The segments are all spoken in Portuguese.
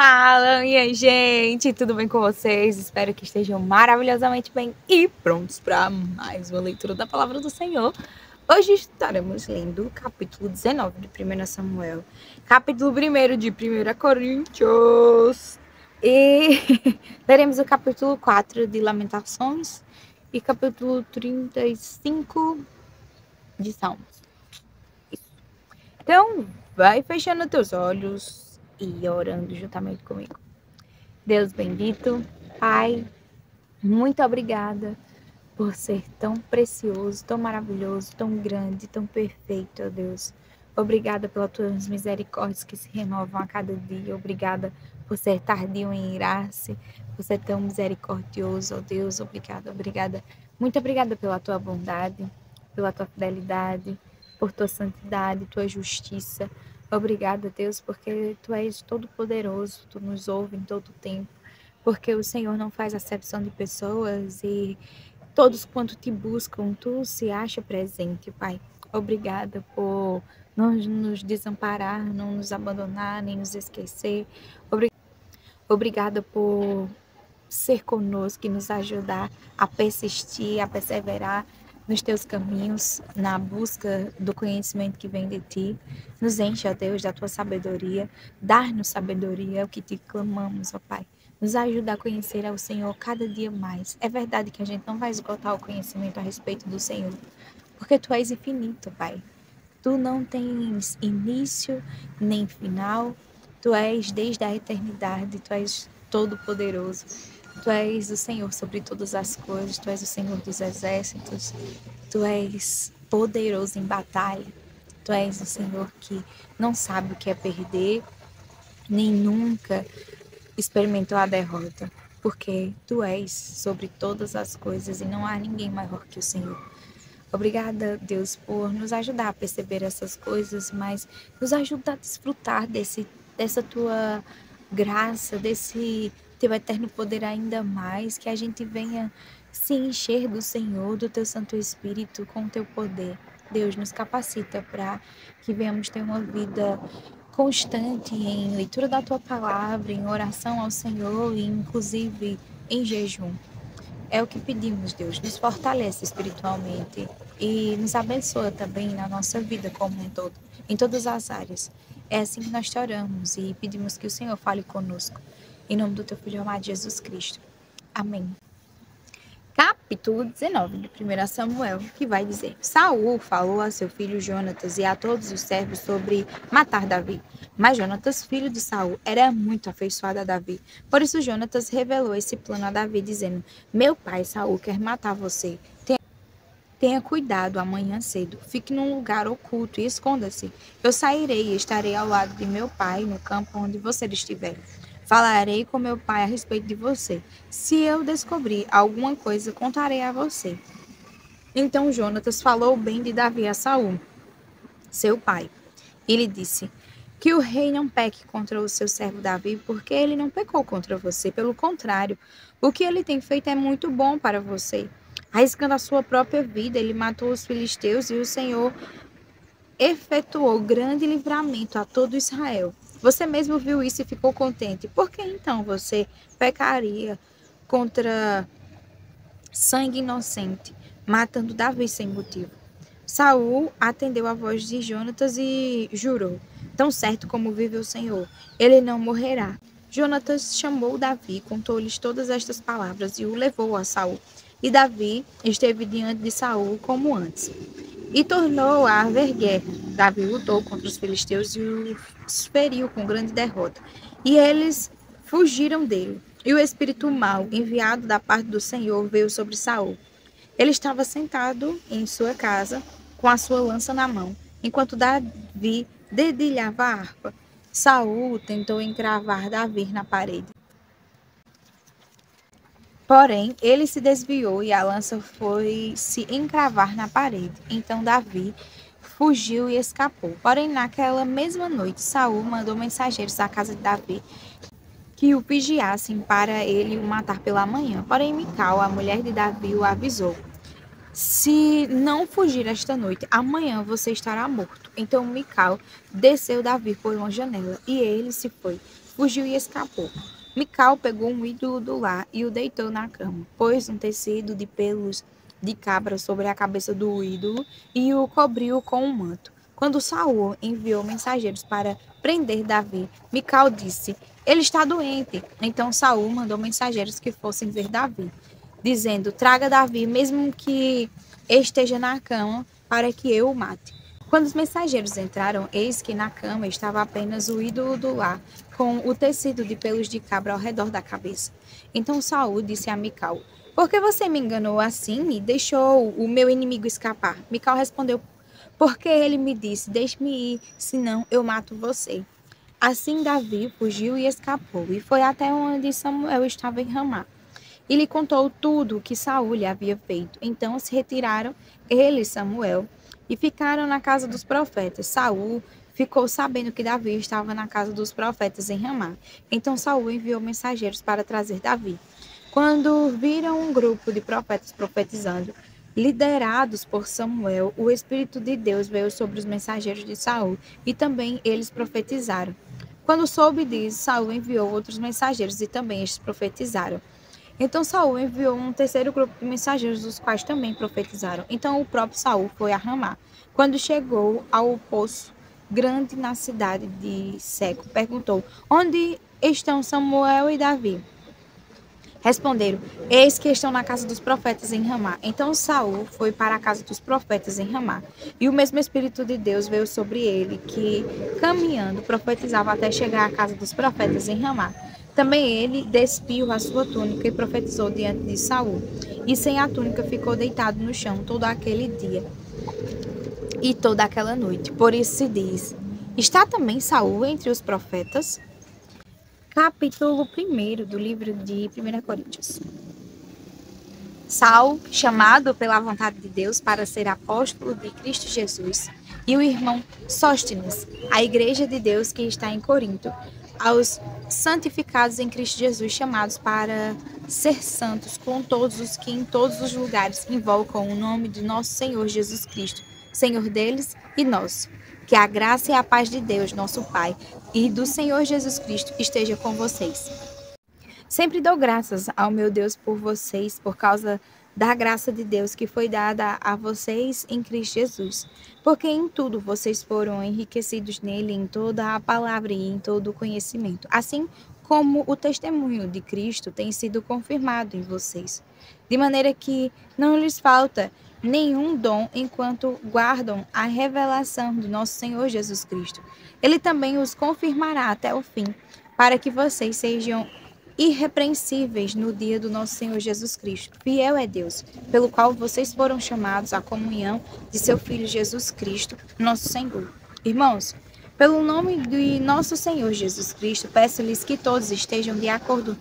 Fala, minha gente, tudo bem com vocês? Espero que estejam maravilhosamente bem e prontos para mais uma leitura da Palavra do Senhor. Hoje estaremos lendo o capítulo 19 de 1 Samuel, capítulo 1 de 1 Coríntios e leremos o capítulo 4 de Lamentações e capítulo 35 de Salmos. Isso. Então, vai fechando teus olhos e orando juntamente comigo. Deus bendito, Pai, muito obrigada por ser tão precioso, tão maravilhoso, tão grande, tão perfeito, ó Deus. Obrigada pelas tuas misericórdias que se renovam a cada dia. Obrigada por ser tardio em irar-se, por ser tão misericordioso, ó Deus. Obrigada. Muito obrigada pela tua bondade, pela tua fidelidade, por tua santidade, tua justiça. Obrigada, Deus, porque tu és todo poderoso, tu nos ouve em todo tempo, porque o Senhor não faz acepção de pessoas e todos quanto te buscam, tu se acha presente, Pai. Obrigada por não nos desamparar, não nos abandonar, nem nos esquecer. Obrigada por ser conosco e nos ajudar a persistir, a perseverar nos teus caminhos, na busca do conhecimento que vem de ti. Nos enche, ó Deus, da tua sabedoria. Dar-nos sabedoria, é o que te clamamos, ó Pai. Nos ajuda a conhecer ao Senhor cada dia mais. É verdade que a gente não vai esgotar o conhecimento a respeito do Senhor, porque tu és infinito, Pai. Tu não tens início nem final. Tu és desde a eternidade, tu és todo-poderoso. Tu és o Senhor sobre todas as coisas, tu és o Senhor dos exércitos, tu és poderoso em batalha, tu és o Senhor que não sabe o que é perder, nem nunca experimentou a derrota, porque tu és sobre todas as coisas e não há ninguém maior que o Senhor. Obrigada, Deus, por nos ajudar a perceber essas coisas, mas nos ajuda a desfrutar dessa tua graça, desse teu eterno poder ainda mais, que a gente venha se encher do Senhor, do teu Santo Espírito com o teu poder. Deus, nos capacita para que venhamos ter uma vida constante em leitura da tua palavra, em oração ao Senhor e inclusive em jejum. É o que pedimos, Deus, nos fortalece espiritualmente e nos abençoa também na nossa vida como um todo, em todas as áreas. É assim que nós te oramos e pedimos que o Senhor fale conosco. Em nome do teu Filho amado Jesus Cristo. Amém. Capítulo 19 de 1 Samuel, que vai dizer: Saul falou a seu filho Jonatas e a todos os servos sobre matar Davi. Mas Jonatas, filho de Saul, era muito afeiçoado a Davi. Por isso Jonatas revelou esse plano a Davi, dizendo: Meu pai Saul quer matar você. Tenha cuidado amanhã cedo. Fique num lugar oculto e esconda-se. Eu sairei e estarei ao lado de meu pai no campo onde você estiver. Falarei com meu pai a respeito de você. Se eu descobrir alguma coisa, contarei a você. Então Jonatas falou bem de Davi a Saul, seu pai. Ele disse: Que o rei não peque contra o seu servo Davi, porque ele não pecou contra você. Pelo contrário, o que ele tem feito é muito bom para você. Arriscando a sua própria vida, ele matou os filisteus e o Senhor efetuou grande livramento a todo Israel. Você mesmo viu isso e ficou contente. Por que então você pecaria contra sangue inocente, matando Davi sem motivo? Saul atendeu a voz de Jonatas e jurou: Tão certo como vive o Senhor, ele não morrerá. Jonatas chamou Davi, contou-lhes todas estas palavras e o levou a Saul. E Davi esteve diante de Saul como antes. E tornou a haver guerra. Davi lutou contra os filisteus e os feriu com grande derrota. E eles fugiram dele. E o espírito mau, enviado da parte do Senhor, veio sobre Saul. Ele estava sentado em sua casa, com a sua lança na mão, enquanto Davi dedilhava a harpa. Saul tentou encravar Davi na parede. Porém, ele se desviou e a lança foi se encravar na parede. Então Davi fugiu e escapou. Porém, naquela mesma noite, Saul mandou mensageiros à casa de Davi que o vigiassem para ele o matar pela manhã. Porém, Mical, a mulher de Davi, o avisou: Se não fugir esta noite, amanhã você estará morto. Então Mical desceu Davi por uma janela e ele se foi. fugiu e escapou. Mical pegou um ídolo do lar e o deitou na cama, pôs um tecido de pelos de cabra sobre a cabeça do ídolo e o cobriu com um manto. Quando Saul enviou mensageiros para prender Davi, Mical disse: "Ele está doente." Então Saul mandou mensageiros que fossem ver Davi, dizendo: "Traga Davi, mesmo que esteja na cama, para que eu o mate." Quando os mensageiros entraram, eis que na cama estava apenas o ídolo do lar, com o tecido de pelos de cabra ao redor da cabeça. Então Saul disse a Mical: "Por que você me enganou assim e deixou o meu inimigo escapar?" Mical respondeu: "Porque ele me disse: deixe-me ir, senão eu mato você." Assim Davi fugiu e escapou, e foi até onde Samuel estava em Ramá. E lhe contou tudo o que Saul lhe havia feito. Então se retiraram ele e Samuel e ficaram na casa dos profetas. Saul ficou sabendo que Davi estava na casa dos profetas em Ramá. Então Saul enviou mensageiros para trazer Davi. Quando viram um grupo de profetas profetizando, liderados por Samuel, o Espírito de Deus veio sobre os mensageiros de Saul, e também eles profetizaram. Quando soube disso, Saul enviou outros mensageiros, e também estes profetizaram. Então Saul enviou um terceiro grupo de mensageiros, os quais também profetizaram. Então o próprio Saul foi a Ramá. Quando chegou ao poço grande na cidade de Seco, perguntou: "Onde estão Samuel e Davi?" Responderam: "Eis que estão na casa dos profetas em Ramá." Então Saul foi para a casa dos profetas em Ramá, e o mesmo Espírito de Deus veio sobre ele, que, caminhando, profetizava até chegar à casa dos profetas em Ramá. Também ele despiu a sua túnica e profetizou diante de Saul, e sem a túnica ficou deitado no chão todo aquele dia e toda aquela noite. Por isso se diz: está também Saul entre os profetas? Capítulo 1 do livro de 1 Coríntios. Saul, chamado pela vontade de Deus para ser apóstolo de Cristo Jesus, e o irmão Sóstenes, a igreja de Deus que está em Corinto, aos santificados em Cristo Jesus, chamados para ser santos com todos os que em todos os lugares invocam o nome de nosso Senhor Jesus Cristo, Senhor deles e nosso. Que a graça e a paz de Deus, nosso Pai, e do Senhor Jesus Cristo esteja com vocês. Sempre dou graças ao meu Deus por vocês, por causa da graça de Deus que foi dada a vocês em Cristo Jesus. Porque em tudo vocês foram enriquecidos nele, em toda a palavra e em todo o conhecimento. Assim como o testemunho de Cristo tem sido confirmado em vocês. De maneira que não lhes falta nenhum dom enquanto guardam a revelação do nosso Senhor Jesus Cristo. Ele também os confirmará até o fim, para que vocês sejam irrepreensíveis no dia do nosso Senhor Jesus Cristo. Fiel é Deus, pelo qual vocês foram chamados à comunhão de seu Filho Jesus Cristo, nosso Senhor. Irmãos, pelo nome de nosso Senhor Jesus Cristo, peço-lhes que todos estejam de acordo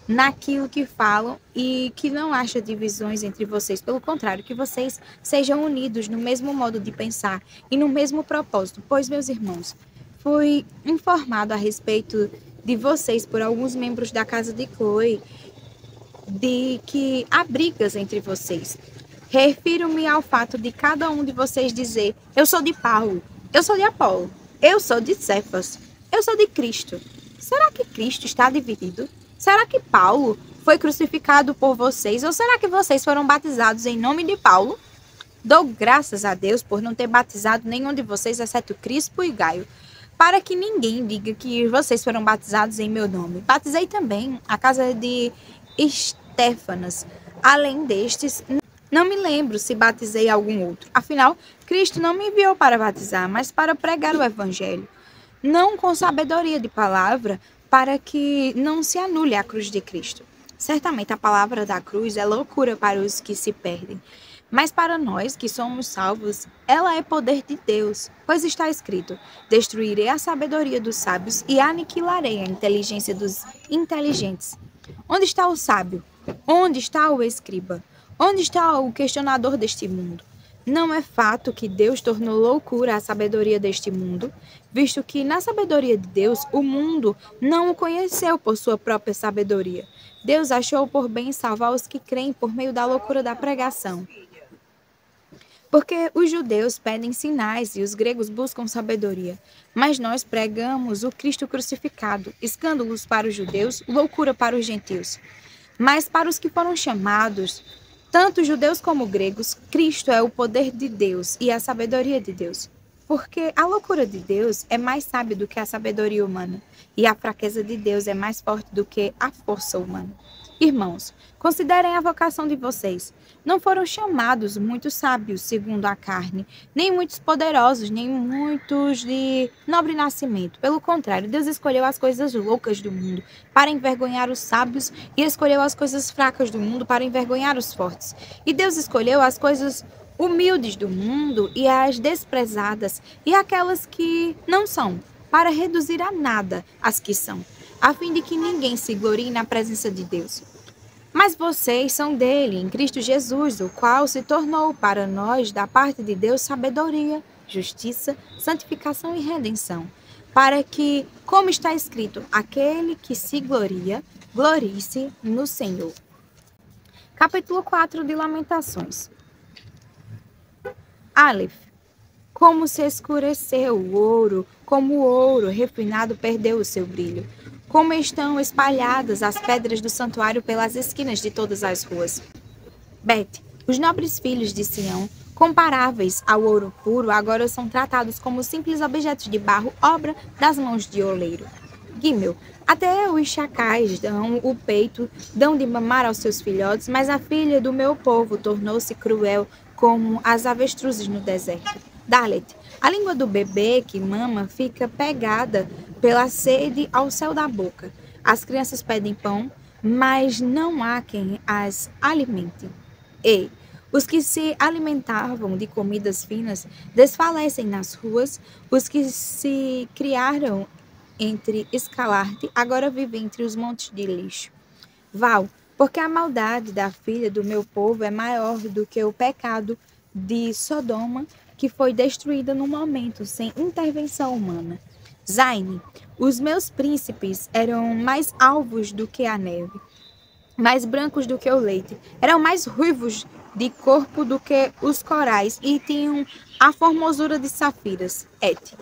naquilo que falam e que não haja divisões entre vocês. Pelo contrário, que vocês sejam unidos no mesmo modo de pensar e no mesmo propósito. Pois, meus irmãos, fui informado a respeito de vocês por alguns membros da casa de Chloe de que há brigas entre vocês. Refiro-me ao fato de cada um de vocês dizer: eu sou de Paulo, eu sou de Apolo, eu sou de Cefas, eu sou de Cristo. Será que Cristo está dividido? Será que Paulo foi crucificado por vocês? Ou será que vocês foram batizados em nome de Paulo? Dou graças a Deus por não ter batizado nenhum de vocês, exceto Crispo e Gaio, para que ninguém diga que vocês foram batizados em meu nome. Batizei também a casa de Estéfanas. Além destes, não me lembro se batizei algum outro. Afinal, Cristo não me enviou para batizar, mas para pregar o evangelho. Não com sabedoria de palavra, para que não se anule a cruz de Cristo. Certamente a palavra da cruz é loucura para os que se perdem, mas para nós que somos salvos, ela é poder de Deus, pois está escrito: destruirei a sabedoria dos sábios e aniquilarei a inteligência dos inteligentes. Onde está o sábio? Onde está o escriba? Onde está o questionador deste mundo? Não é fato que Deus tornou loucura a sabedoria deste mundo, visto que na sabedoria de Deus o mundo não o conheceu por sua própria sabedoria. Deus achou por bem salvar os que creem por meio da loucura da pregação. Porque os judeus pedem sinais e os gregos buscam sabedoria. Mas nós pregamos o Cristo crucificado, escândalos para os judeus, loucura para os gentios. Mas para os que foram chamados, tanto judeus como gregos, Cristo é o poder de Deus e a sabedoria de Deus. Porque a loucura de Deus é mais sábia do que a sabedoria humana, e a fraqueza de Deus é mais forte do que a força humana. Irmãos, considerem a vocação de vocês. Não foram chamados muitos sábios segundo a carne, nem muitos poderosos, nem muitos de nobre nascimento. Pelo contrário, Deus escolheu as coisas loucas do mundo para envergonhar os sábios e escolheu as coisas fracas do mundo para envergonhar os fortes. E Deus escolheu as coisas humildes do mundo e as desprezadas e aquelas que não são, para reduzir a nada as que são, a fim de que ninguém se glorie na presença de Deus. Mas vocês são dele, em Cristo Jesus, o qual se tornou para nós, da parte de Deus, sabedoria, justiça, santificação e redenção, para que, como está escrito, aquele que se gloria, glorie-se no Senhor. Capítulo 4 de Lamentações. Aleph. Como se escureceu o ouro, como o ouro refinado perdeu o seu brilho. Como estão espalhadas as pedras do santuário pelas esquinas de todas as ruas. Bet. Os nobres filhos de Sião, comparáveis ao ouro puro, agora são tratados como simples objetos de barro, obra das mãos de oleiro. Gimel. Até os chacais dão o peito, dão de mamar aos seus filhotes, mas a filha do meu povo tornou-se cruel como as avestruzes no deserto. Dalet. A língua do bebê que mama fica pegada pela sede ao céu da boca. As crianças pedem pão, mas não há quem as alimente. E os que se alimentavam de comidas finas desfalecem nas ruas, os que se criaram entre Escalarte agora vivem entre os montes de lixo. Val, porque a maldade da filha do meu povo é maior do que o pecado de Sodoma, que foi destruída no momento, sem intervenção humana. Zaine, os meus príncipes eram mais alvos do que a neve, mais brancos do que o leite, eram mais ruivos de corpo do que os corais e tinham a formosura de safiras. Et.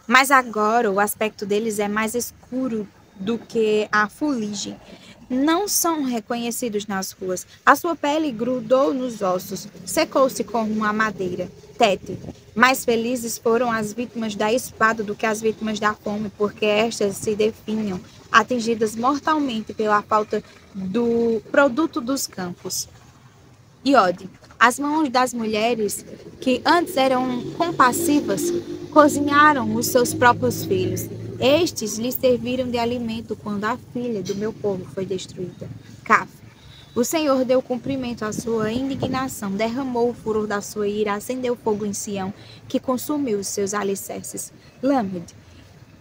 Mas agora o aspecto deles é mais escuro do que a fuligem. Não são reconhecidos nas ruas. A sua pele grudou nos ossos, secou-se como a madeira. Tete. Mais felizes foram as vítimas da espada do que as vítimas da fome, porque estas se definham, atingidas mortalmente pela falta do produto dos campos. Iode. As mãos das mulheres, que antes eram compassivas, cozinharam os seus próprios filhos. Estes lhes serviram de alimento quando a filha do meu povo foi destruída. Caf. O Senhor deu cumprimento à sua indignação, derramou o furor da sua ira, acendeu fogo em Sião, que consumiu os seus alicerces. Lamed.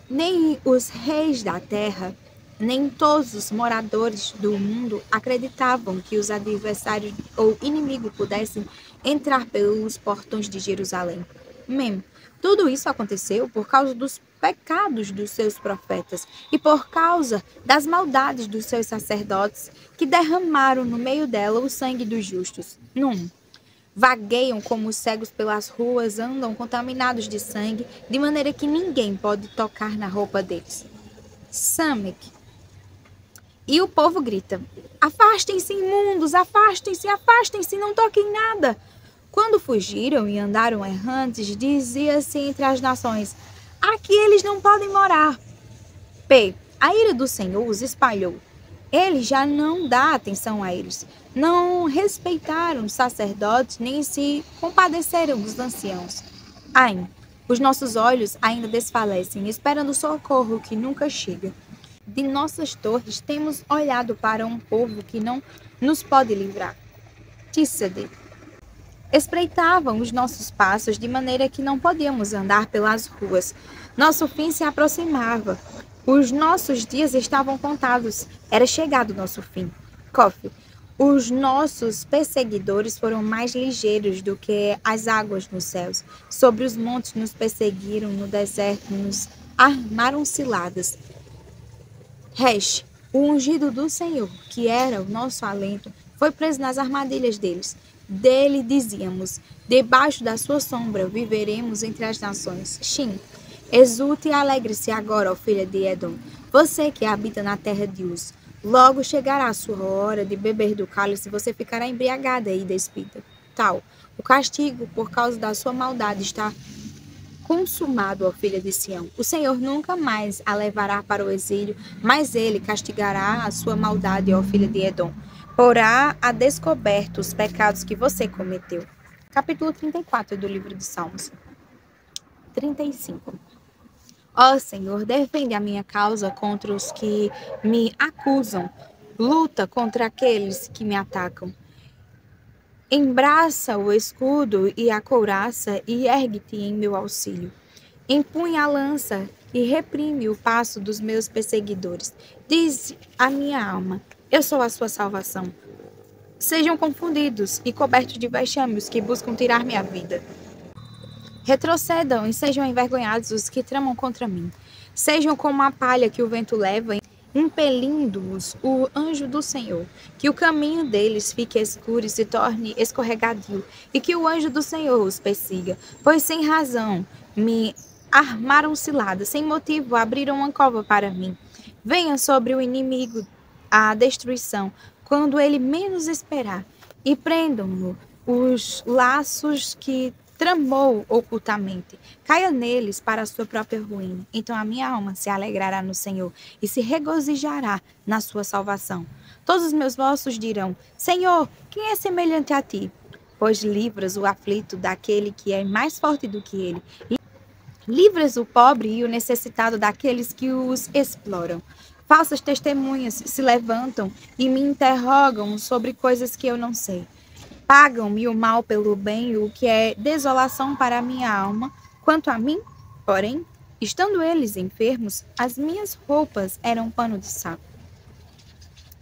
Nem os reis da terra, nem todos os moradores do mundo acreditavam que os adversários ou inimigos pudessem entrar pelos portões de Jerusalém. Mem. Tudo isso aconteceu por causa dos pecados dos seus profetas e por causa das maldades dos seus sacerdotes que derramaram no meio dela o sangue dos justos. Num. Vagueiam como os cegos pelas ruas, andam contaminados de sangue, de maneira que ninguém pode tocar na roupa deles. Samek. E o povo grita: afastem-se, imundos, afastem-se, afastem-se, não toquem nada. Quando fugiram e andaram errantes, dizia-se entre as nações: aqui eles não podem morar. P. A ira do Senhor os espalhou. Ele já não dá atenção a eles. Não respeitaram os sacerdotes, nem se compadeceram dos anciãos. Ain. Os nossos olhos ainda desfalecem, esperando socorro que nunca chega. De nossas torres temos olhado para um povo que não nos pode livrar. Tícede. Espreitavam os nossos passos de maneira que não podíamos andar pelas ruas. Nosso fim se aproximava. Os nossos dias estavam contados. Era chegado o nosso fim. Cof. Os nossos perseguidores foram mais ligeiros do que as águas nos céus. Sobre os montes nos perseguiram, no deserto nos armaram ciladas. Resh. O ungido do Senhor, que era o nosso alento, foi preso nas armadilhas deles. Dele dizíamos: Debaixo da sua sombra viveremos entre as nações. Shin. Exulte e alegre-se agora, ó filha de Edom, você que habita na terra de Uz. Logo chegará a sua hora de beber do cálice, você ficará embriagada e despida. Tal. O castigo por causa da sua maldade está consumado, ó filha de Sião. O Senhor nunca mais a levará para o exílio, mas ele castigará a sua maldade, ó filha de Edom. Porá a descoberto os pecados que você cometeu. Capítulo 34 do livro de Salmos. 35. Ó Senhor, defende a minha causa contra os que me acusam. Luta contra aqueles que me atacam. Embraça o escudo e a couraça e ergue-te em meu auxílio. Empunha a lança e reprime o passo dos meus perseguidores. Diz a minha alma, eu sou a sua salvação. Sejam confundidos e cobertos de vexame os que buscam tirar minha vida. Retrocedam e sejam envergonhados os que tramam contra mim. Sejam como a palha que o vento leva, impelindo-os o anjo do Senhor. Que o caminho deles fique escuro e se torne escorregadio, e que o anjo do Senhor os persiga. Pois sem razão me armaram cilada, sem motivo abriram uma cova para mim. Venha sobre o inimigo a destruição, quando ele menos esperar, e prendam-no os laços que tramou ocultamente. Caia neles para a sua própria ruína. Então a minha alma se alegrará no Senhor e se regozijará na sua salvação. Todos os meus ossos dirão, Senhor, quem é semelhante a ti? Pois livras o aflito daquele que é mais forte do que ele. Livras o pobre e o necessitado daqueles que os exploram. Falsas testemunhas se levantam e me interrogam sobre coisas que eu não sei. Pagam-me o mal pelo bem, o que é desolação para a minha alma. Quanto a mim, porém, estando eles enfermos, as minhas roupas eram pano de saco.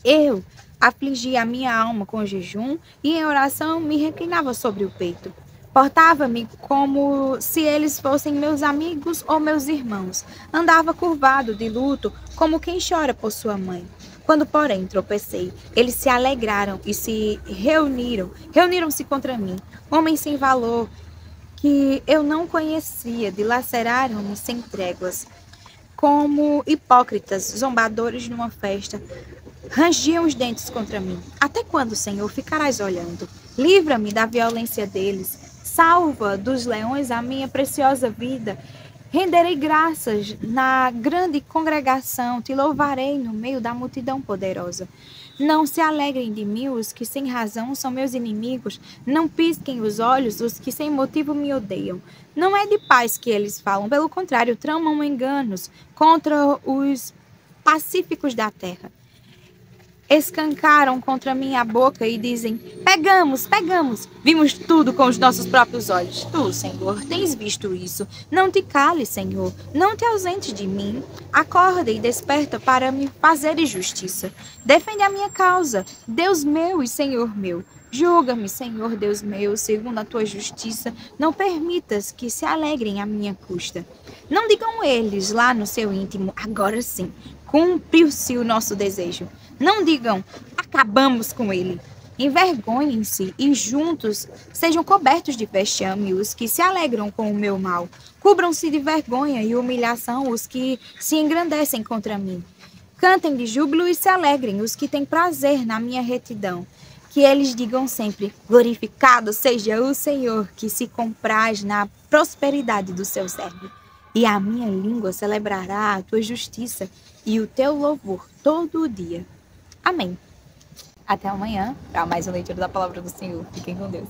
Eu afligia a minha alma com jejum e em oração me reclinava sobre o peito. Portava-me como se eles fossem meus amigos ou meus irmãos. Andava curvado de luto, como quem chora por sua mãe. Quando, porém, tropecei, eles se alegraram e se reuniram-se contra mim. Homens sem valor, que eu não conhecia, dilaceraram-me sem tréguas. Como hipócritas, zombadores numa festa, rangiam os dentes contra mim. Até quando, Senhor, ficarás olhando? Livra-me da violência deles. Salva dos leões a minha preciosa vida. Renderei graças na grande congregação, te louvarei no meio da multidão poderosa. Não se alegrem de mim os que sem razão são meus inimigos, não pisquem os olhos os que sem motivo me odeiam. Não é de paz que eles falam, pelo contrário, tramam enganos contra os pacíficos da terra. Escancaram contra mim a boca e dizem, pegamos, vimos tudo com os nossos próprios olhos. Tu, Senhor, tens visto isso. Não te cales, Senhor, não te ausentes de mim. Acorda e desperta para me fazer justiça. Defende a minha causa, Deus meu e Senhor meu. Julga-me, Senhor Deus meu, segundo a tua justiça. Não permitas que se alegrem à minha custa. Não digam eles lá no seu íntimo, agora sim, cumpriu-se o nosso desejo. Não digam, acabamos com ele. Envergonhem-se e juntos sejam cobertos de vexame os que se alegram com o meu mal. Cubram-se de vergonha e humilhação os que se engrandecem contra mim. Cantem de júbilo e se alegrem os que têm prazer na minha retidão. Que eles digam sempre, glorificado seja o Senhor, que se compraz na prosperidade do seu servo. E a minha língua celebrará a tua justiça e o teu louvor todo o dia. Amém. Até amanhã para mais uma leitura da palavra do Senhor. Fiquem com Deus.